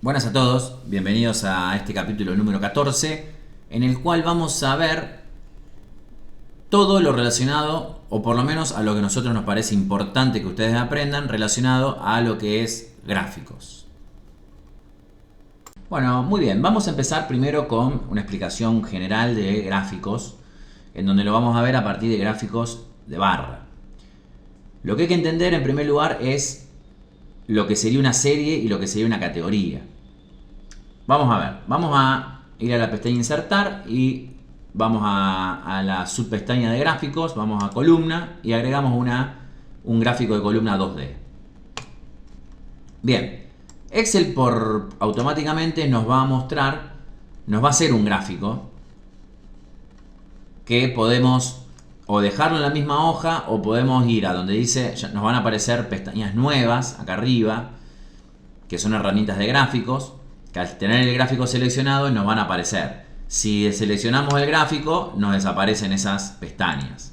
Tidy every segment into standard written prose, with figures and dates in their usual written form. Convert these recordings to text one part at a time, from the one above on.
Buenas a todos, bienvenidos a este capítulo número 14, en el cual vamos a ver todo lo relacionado, o por lo menos a lo que a nosotros nos parece importante que ustedes aprendan, relacionado a lo que es gráficos. Bueno, muy bien, vamos a empezar primero con una explicación general de gráficos, en donde lo vamos a ver a partir de gráficos de barra. Lo que hay que entender en primer lugar es lo que sería una serie y lo que sería una categoría. Vamos a ver, vamos a ir a la pestaña insertar y vamos a la subpestaña de gráficos, vamos a columna y agregamos un gráfico de columna 2D. Bien, Excel automáticamente nos va a mostrar, nos va a hacer un gráfico que podemos o dejarlo en la misma hoja o podemos ir a donde dice, nos van a aparecer pestañas nuevas acá arriba, que son herramientas de gráficos, que al tener el gráfico seleccionado nos van a aparecer. Si seleccionamos el gráfico, nos desaparecen esas pestañas.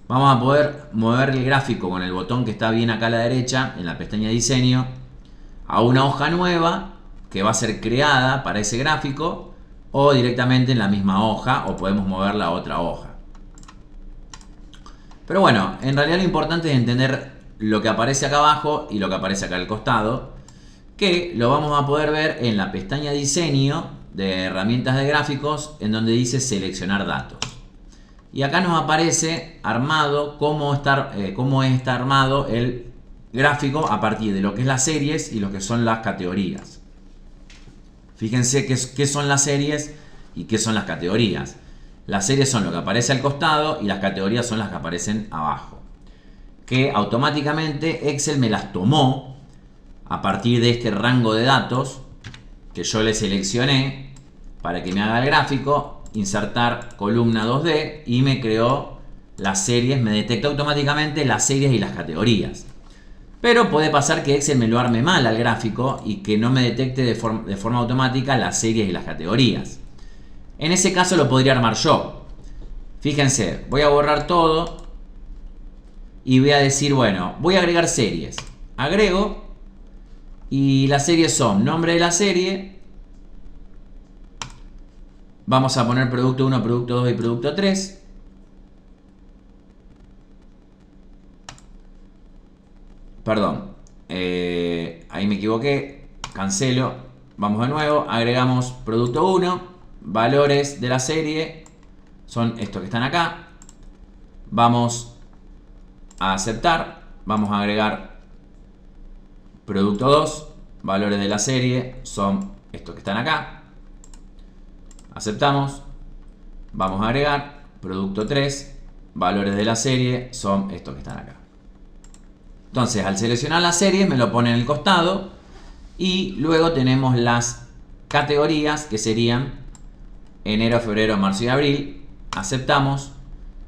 Vamos a poder mover el gráfico con el botón que está bien acá a la derecha, en la pestaña de diseño, a una hoja nueva que va a ser creada para ese gráfico, o directamente en la misma hoja, o podemos moverla a otra hoja. Pero bueno, en realidad lo importante es entender lo que aparece acá abajo y lo que aparece acá al costado, que lo vamos a poder ver en la pestaña diseño de herramientas de gráficos, en donde dice seleccionar datos. Y acá nos aparece armado cómo está armado el gráfico a partir de lo que es las series y lo que son las categorías. Fíjense qué son las series y qué son las categorías. Las series son lo que aparece al costado y las categorías son las que aparecen abajo. Que automáticamente Excel me las tomó a partir de este rango de datos que yo le seleccioné para que me haga el gráfico, insertar columna 2D y me creó las series, me detecta automáticamente las series y las categorías. Pero puede pasar que Excel me lo arme mal al gráfico y que no me detecte de forma automática las series y las categorías. En ese caso lo podría armar yo. Fíjense, voy a borrar todo y voy a decir, bueno, voy a agregar series. Agrego y las series son nombre de la serie. Vamos a poner producto 1, producto 2 y producto 3. Perdón, ahí me equivoqué. Cancelo. Vamos de nuevo. Agregamos producto 1. Valores de la serie son estos que están acá. Vamos a aceptar. Vamos a agregar producto 2. Valores de la serie son estos que están acá. Aceptamos. Vamos a agregar producto 3. Valores de la serie son estos que están acá. Entonces, al seleccionar la serie me lo pone en el costado. Y luego tenemos las categorías, que serían enero, febrero, marzo y abril. Aceptamos.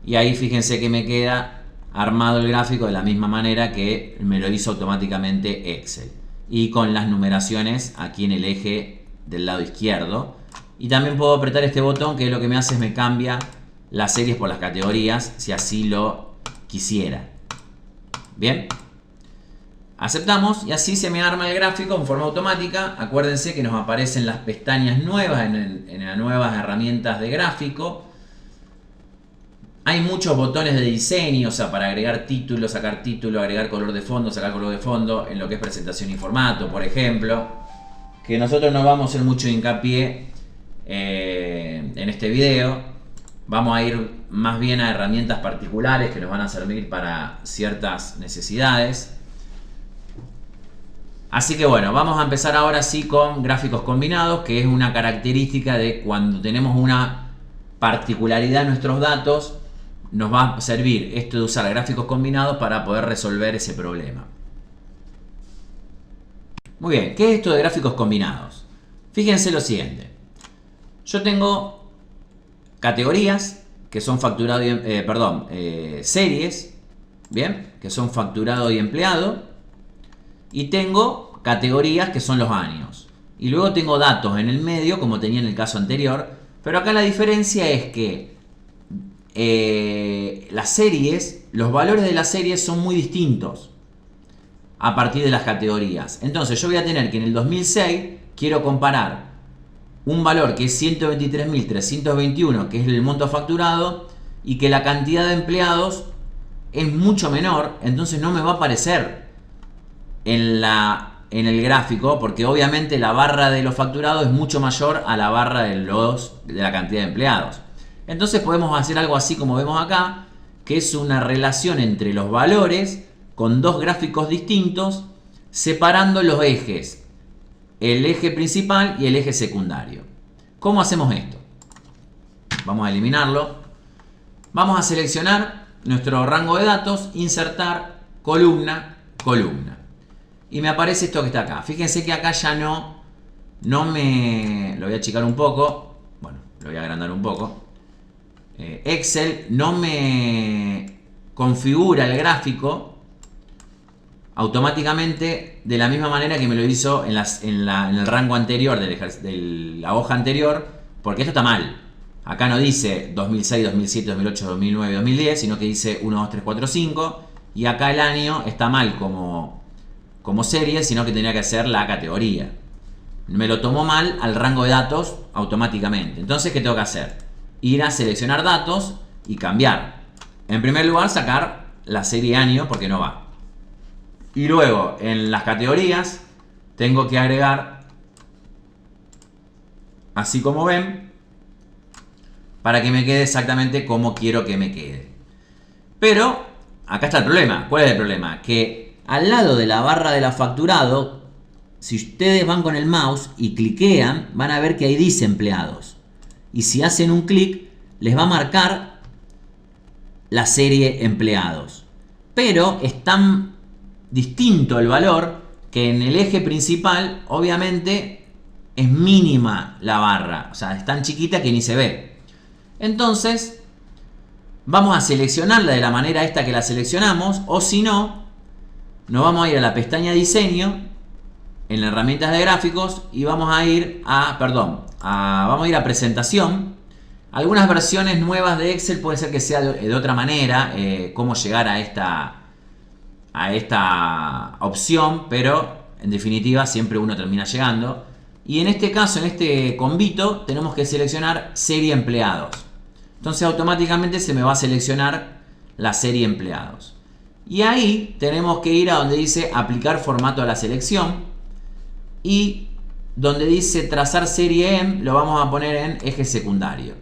Y ahí fíjense que me queda armado el gráfico de la misma manera que me lo hizo automáticamente Excel. Y con las numeraciones aquí en el eje del lado izquierdo. Y también puedo apretar este botón, que lo que me hace es me cambia las series por las categorías, si así lo quisiera. Bien. Aceptamos y así se me arma el gráfico en forma automática. Acuérdense que nos aparecen las pestañas nuevas en las nuevas herramientas de gráfico. Hay muchos botones de diseño, o sea, para agregar título, sacar título, agregar color de fondo, sacar color de fondo, en lo que es presentación y formato, por ejemplo. Que nosotros no vamos a hacer mucho hincapié en este video. Vamos a ir más bien a herramientas particulares que nos van a servir para ciertas necesidades. Así que bueno, vamos a empezar ahora sí con gráficos combinados, que es una característica de cuando tenemos una particularidad en nuestros datos, nos va a servir esto de usar gráficos combinados para poder resolver ese problema. Muy bien, ¿qué es esto de gráficos combinados? Fíjense lo siguiente. Yo tengo categorías que son facturado y, series, bien, que son facturado y empleado. Y tengo categorías que son los años. Y luego tengo datos en el medio, como tenía en el caso anterior. Pero acá la diferencia es que las series, los valores de las series son muy distintos a partir de las categorías. Entonces yo voy a tener que en el 2006 quiero comparar un valor que es 123.321, que es el monto facturado, y que la cantidad de empleados es mucho menor, entonces no me va a aparecer en el gráfico, porque obviamente la barra de los facturados es mucho mayor a la barra de la cantidad de empleados. Entonces podemos hacer algo así como vemos acá, que es una relación entre los valores con dos gráficos distintos, separando los ejes, el eje principal y el eje secundario. ¿Cómo hacemos esto? Vamos a eliminarlo. Vamos a seleccionar nuestro rango de datos, insertar, columna, columna. Y me aparece esto que está acá. Fíjense que acá ya no me... Lo voy a achicar un poco. Bueno, lo voy a agrandar un poco. Excel no me configura el gráfico automáticamente de la misma manera que me lo hizo en el rango anterior de la hoja anterior, porque esto está mal. Acá no dice 2006, 2007, 2008, 2009, 2010, sino que dice 1, 2, 3, 4, 5. Y acá el año está mal como serie, sino que tenía que ser la categoría. Me lo tomó mal al rango de datos automáticamente. Entonces, ¿qué tengo que hacer? Ir a seleccionar datos y cambiar. En primer lugar, sacar la serie año porque no va. Y luego, en las categorías, tengo que agregar, así como ven, para que me quede exactamente como quiero que me quede. Pero, acá está el problema. ¿Cuál es el problema? Que al lado de la barra de la facturado, si ustedes van con el mouse y cliquean, van a ver que ahí dice empleados. Y si hacen un clic, les va a marcar la serie empleados. Pero es tan distinto el valor que en el eje principal, obviamente, es mínima la barra. O sea, es tan chiquita que ni se ve. Entonces, vamos a seleccionarla de la manera esta que la seleccionamos. O si no, nos vamos a ir a la pestaña diseño, en las herramientas de gráficos, y vamos a ir a, vamos a ir a presentación. Algunas versiones nuevas de Excel puede ser que sea de otra manera, cómo llegar a esta opción, pero en definitiva siempre uno termina llegando. Y en este caso, en este combito, tenemos que seleccionar serie empleados. Entonces automáticamente se me va a seleccionar la serie empleados. Y ahí tenemos que ir a donde dice aplicar formato a la selección. Y donde dice trazar serie en, lo vamos a poner en eje secundario.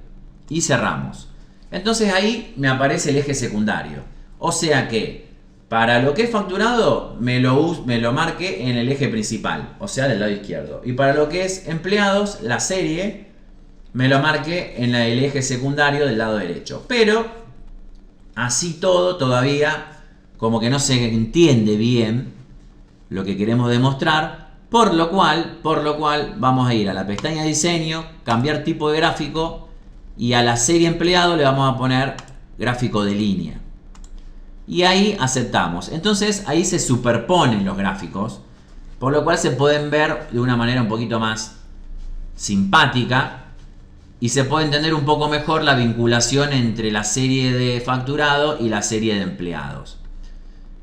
Y cerramos. Entonces ahí me aparece el eje secundario. O sea que para lo que es facturado me lo marque en el eje principal, o sea del lado izquierdo. Y para lo que es empleados, la serie me lo marque en el eje secundario del lado derecho. Pero así todo todavía como que no se entiende bien lo que queremos demostrar. Por lo cual vamos a ir a la pestaña diseño, cambiar tipo de gráfico, y a la serie empleado le vamos a poner gráfico de línea. Y ahí aceptamos. Entonces ahí se superponen los gráficos, por lo cual se pueden ver de una manera un poquito más simpática y se puede entender un poco mejor la vinculación entre la serie de facturado y la serie de empleados.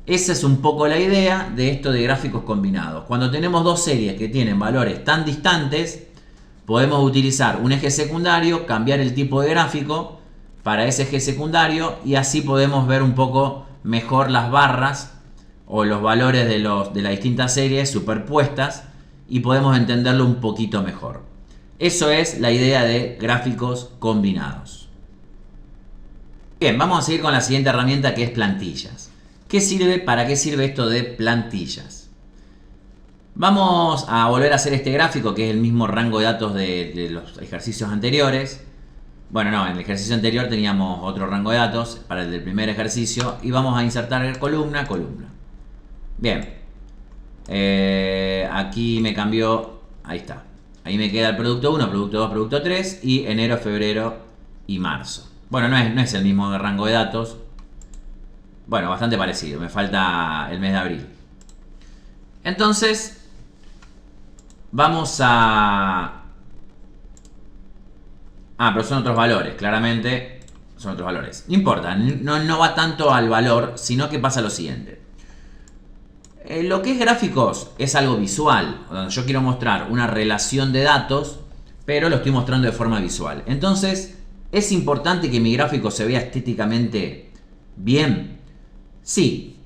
Esa es un poco la idea de esto de gráficos combinados. Cuando tenemos dos series que tienen valores tan distantes, podemos utilizar un eje secundario, cambiar el tipo de gráfico para ese eje secundario, y así podemos ver un poco mejor las barras o los valores de las distintas series superpuestas y podemos entenderlo un poquito mejor. Eso es la idea de gráficos combinados. Bien, vamos a seguir con la siguiente herramienta, que es plantillas. ¿Qué sirve? ¿Para qué sirve esto de plantillas? Vamos a volver a hacer este gráfico, que es el mismo rango de datos de los ejercicios anteriores. Bueno, no, en el ejercicio anterior teníamos otro rango de datos para el del primer ejercicio, y vamos a insertar columna, columna. Bien, aquí me cambió, ahí está. Ahí me queda el producto 1, producto 2, producto 3 y enero, febrero y marzo. Bueno, no es el mismo rango de datos. Bueno, bastante parecido. Me falta el mes de abril. Entonces, vamos a... pero son otros valores. Claramente, son otros valores. No importa. No va tanto al valor, sino que pasa lo siguiente. Lo que es gráficos es algo visual, donde yo quiero mostrar una relación de datos, pero lo estoy mostrando de forma visual. Entonces, ¿es importante que mi gráfico se vea estéticamente bien? Sí,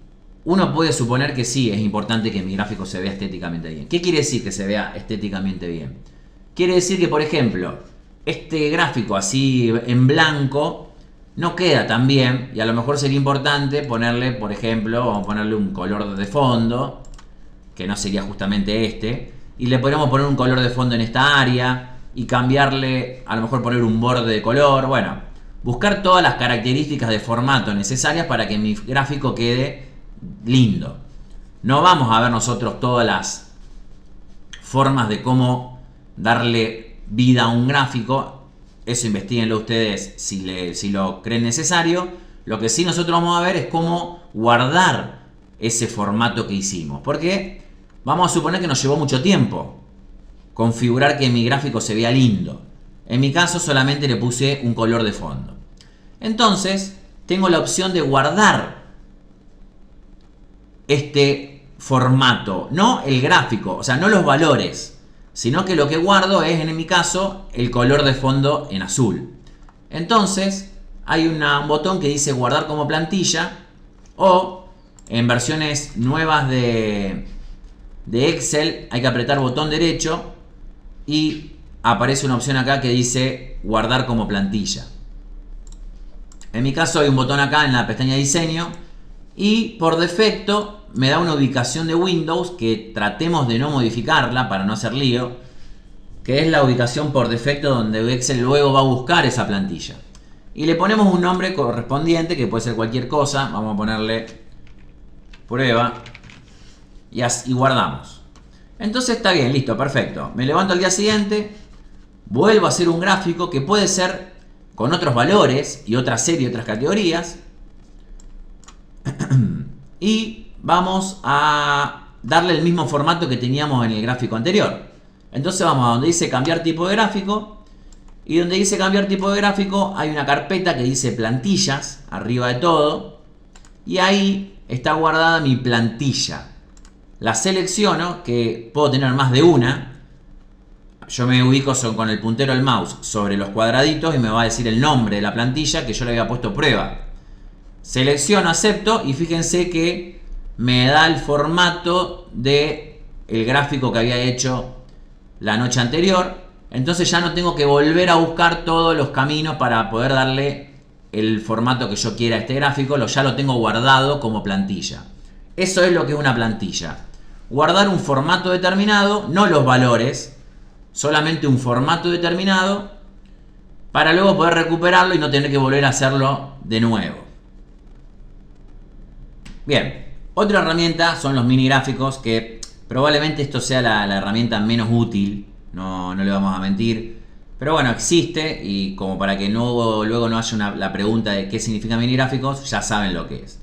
uno puede suponer que sí, es importante que mi gráfico se vea estéticamente bien. ¿Qué quiere decir que se vea estéticamente bien? Quiere decir que, por ejemplo, este gráfico así en blanco no queda tan bien y a lo mejor sería importante ponerle, por ejemplo, vamos a ponerle un color de fondo, que no sería justamente este, y le podríamos poner un color de fondo en esta área y cambiarle, a lo mejor poner un borde de color, bueno, buscar todas las características de formato necesarias para que mi gráfico quede lindo. No vamos a ver nosotros todas las formas de cómo darle vida a un gráfico. Eso investiguenlo ustedes si lo creen necesario. Lo que sí nosotros vamos a ver es cómo guardar ese formato que hicimos. Porque vamos a suponer que nos llevó mucho tiempo configurar que mi gráfico se vea lindo. En mi caso solamente le puse un color de fondo. Entonces tengo la opción de guardar este formato, no el gráfico, o sea, no los valores, sino que lo que guardo es, en mi caso, el color de fondo en azul. Entonces, hay un botón que dice guardar como plantilla, o en versiones nuevas de Excel hay que apretar botón derecho y aparece una opción acá que dice guardar como plantilla. En mi caso hay un botón acá en la pestaña diseño y por defecto me da una ubicación de Windows que tratemos de no modificarla para no hacer lío, que es la ubicación por defecto donde Excel luego va a buscar esa plantilla. Y le ponemos un nombre correspondiente que puede ser cualquier cosa. Vamos a ponerle prueba y guardamos. Entonces está bien, listo, perfecto. Me levanto al día siguiente, vuelvo a hacer un gráfico que puede ser con otros valores y otra serie, otras categorías. Y vamos a darle el mismo formato que teníamos en el gráfico anterior. Entonces vamos a donde dice cambiar tipo de gráfico. Y donde dice cambiar tipo de gráfico hay una carpeta que dice plantillas arriba de todo. Y ahí está guardada mi plantilla. La selecciono, que puedo tener más de una. Yo me ubico con el puntero del mouse sobre los cuadraditos y me va a decir el nombre de la plantilla que yo le había puesto prueba. Selecciono, acepto y fíjense que me da el formato de el gráfico que había hecho la noche anterior. Entonces ya no tengo que volver a buscar todos los caminos para poder darle el formato que yo quiera a este gráfico. Ya lo tengo guardado como plantilla. Eso es lo que es una plantilla. Guardar un formato determinado, no los valores, solamente un formato determinado para luego poder recuperarlo y no tener que volver a hacerlo de nuevo. Bien, otra herramienta son los mini gráficos, que probablemente esto sea la herramienta menos útil, no le vamos a mentir, pero bueno, existe y como para que luego no haya la pregunta de qué significa mini gráficos, ya saben lo que es.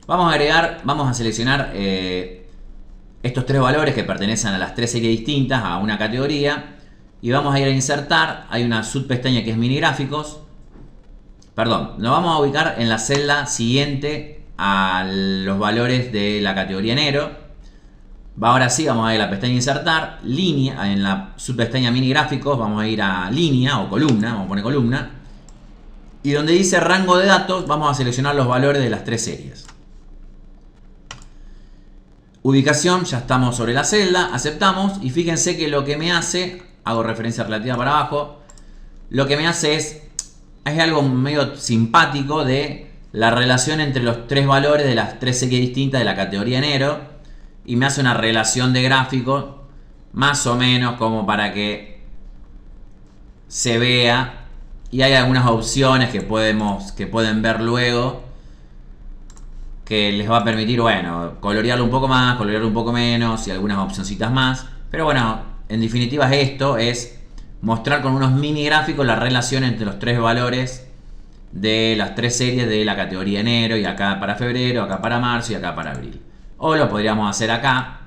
Vamos a seleccionar estos tres valores que pertenecen a las tres series distintas, a una categoría, y vamos a ir a insertar. Hay una subpestaña que es mini gráficos. Perdón, nos vamos a ubicar en la celda siguiente a los valores de la categoría enero. Ahora sí, vamos a ir a la pestaña insertar, línea, en la subpestaña mini gráficos vamos a ir a línea o columna, vamos a poner columna. Y donde dice rango de datos, vamos a seleccionar los valores de las tres series. Ubicación, ya estamos sobre la celda, aceptamos y fíjense que lo que me hace, hago referencia relativa para abajo, lo que me hace es algo medio simpático de la relación entre los tres valores de las tres series distintas de la categoría enero y me hace una relación de gráfico más o menos como para que se vea, y hay algunas opciones que pueden ver luego que les va a permitir, bueno, colorearlo un poco más, colorearlo un poco menos y algunas opcioncitas más. Pero bueno, en definitiva esto es mostrar con unos mini gráficos la relación entre los tres valores de las tres series de la categoría enero, y acá para febrero, acá para marzo y acá para abril. O lo podríamos hacer acá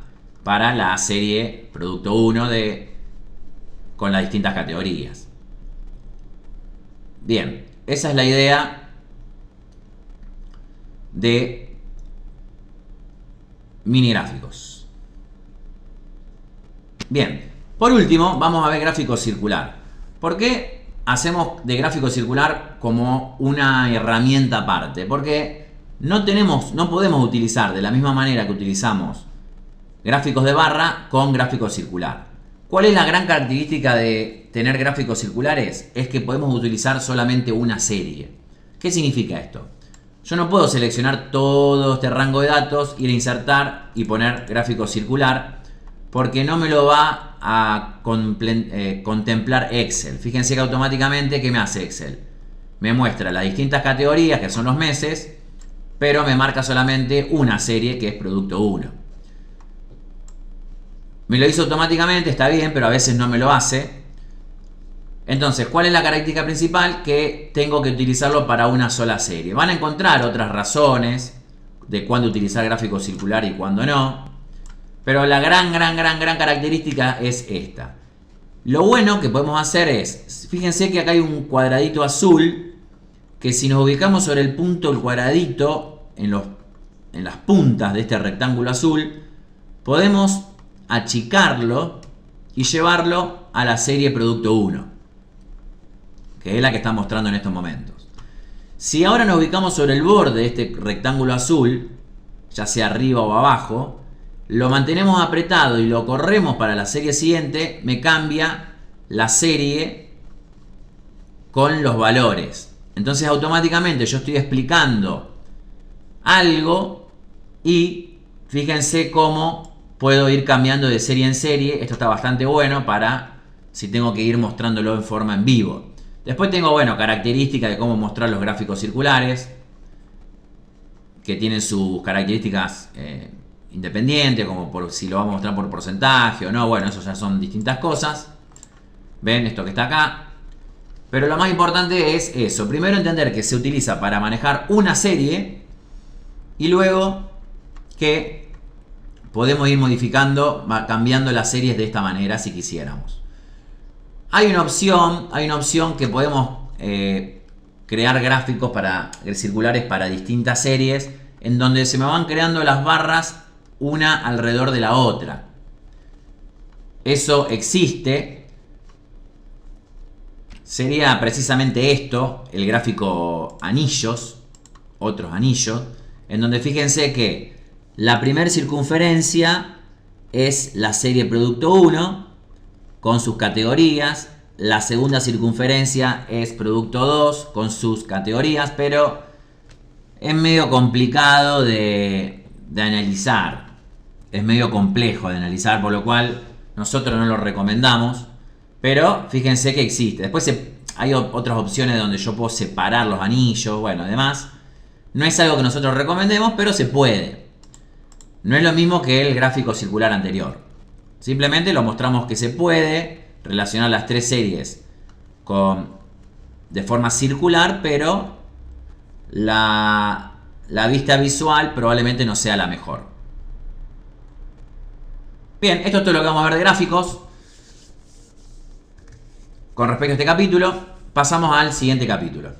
para la serie producto 1 con las distintas categorías. Bien, esa es la idea de mini gráficos. Bien, por último vamos a ver gráfico circular. ¿Por qué hacemos de gráfico circular como una herramienta aparte? Porque no podemos utilizar de la misma manera que utilizamos gráficos de barra con gráfico circular. ¿Cuál es la gran característica de tener gráficos circulares? Es que podemos utilizar solamente una serie. ¿Qué significa esto? Yo no puedo seleccionar todo este rango de datos, ir a insertar y poner gráfico circular, porque no me lo va a contemplar Excel. Fíjense que automáticamente, ¿qué me hace Excel? Me muestra las distintas categorías, que son los meses, pero me marca solamente una serie, que es producto 1. Me lo hizo automáticamente, está bien, pero a veces no me lo hace. Entonces, ¿cuál es la característica principal? Que tengo que utilizarlo para una sola serie. Van a encontrar otras razones de cuándo utilizar gráfico circular y cuándo no. Pero la gran característica es esta. Lo bueno que podemos hacer es, fíjense que acá hay un cuadradito azul, que si nos ubicamos sobre el punto del cuadradito, en las puntas de este rectángulo azul, podemos achicarlo y llevarlo a la serie producto 1, que es la que está mostrando en estos momentos. Si ahora nos ubicamos sobre el borde de este rectángulo azul, ya sea arriba o abajo, lo mantenemos apretado y lo corremos para la serie siguiente, me cambia la serie con los valores. Entonces automáticamente yo estoy explicando algo y fíjense cómo puedo ir cambiando de serie en serie. Esto está bastante bueno para si tengo que ir mostrándolo en forma en vivo. Después tengo, bueno, características de cómo mostrar los gráficos circulares, que tienen sus características independientes, como por si lo vamos a mostrar por porcentaje o no. Bueno, eso ya son distintas cosas. ¿Ven esto que está acá? Pero lo más importante es eso. Primero entender que se utiliza para manejar una serie y luego que podemos ir modificando, cambiando las series de esta manera si quisiéramos. Hay una opción que podemos crear gráficos circulares para distintas series, en donde se me van creando las barras una alrededor de la otra. Eso existe. Sería precisamente esto, el gráfico anillos, otros anillos, en donde fíjense que la primera circunferencia es la serie producto 1 con sus categorías. La segunda circunferencia es producto 2 con sus categorías, pero es medio complicado de analizar. Es medio complejo de analizar, por lo cual nosotros no lo recomendamos. Pero fíjense que existe. Después hay otras opciones donde yo puedo separar los anillos, bueno, además. No es algo que nosotros recomendemos, pero se puede. No es lo mismo que el gráfico circular anterior. Simplemente lo mostramos que se puede relacionar las tres series de forma circular, pero la vista visual probablemente no sea la mejor. Bien, esto es todo lo que vamos a ver de gráficos. Con respecto a este capítulo, pasamos al siguiente capítulo.